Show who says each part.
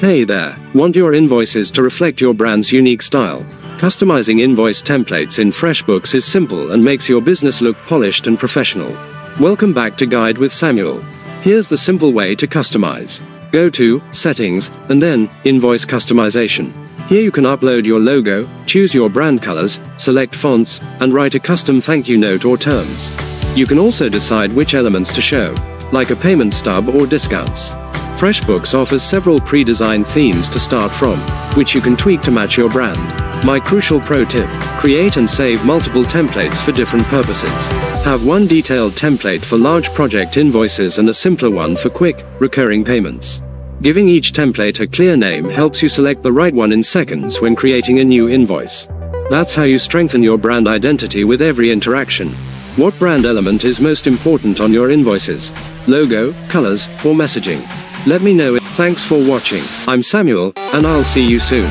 Speaker 1: Hey there, want your invoices to reflect your brand's unique style? Customizing invoice templates in FreshBooks is simple and makes your business look polished and professional. Welcome back to Guide with Samuel. Here's the simple way to customize. Go to Settings, and then Invoice Customization. Here you can upload your logo, choose your brand colors, select fonts, and write a custom thank you note or terms. You can also decide which elements to show, like a payment stub or discounts. FreshBooks offers several pre-designed themes to start from, which you can tweak to match your brand. My crucial pro tip: create and save multiple templates for different purposes. Have one detailed template for large project invoices and a simpler one for quick, recurring payments. Giving each template a clear name helps you select the right one in seconds when creating a new invoice. That's how you strengthen your brand identity with every interaction. What brand element is most important on your invoices? Logo, colors, or messaging? Let me know. Thanks for watching. I'm Samuel, and I'll see you soon.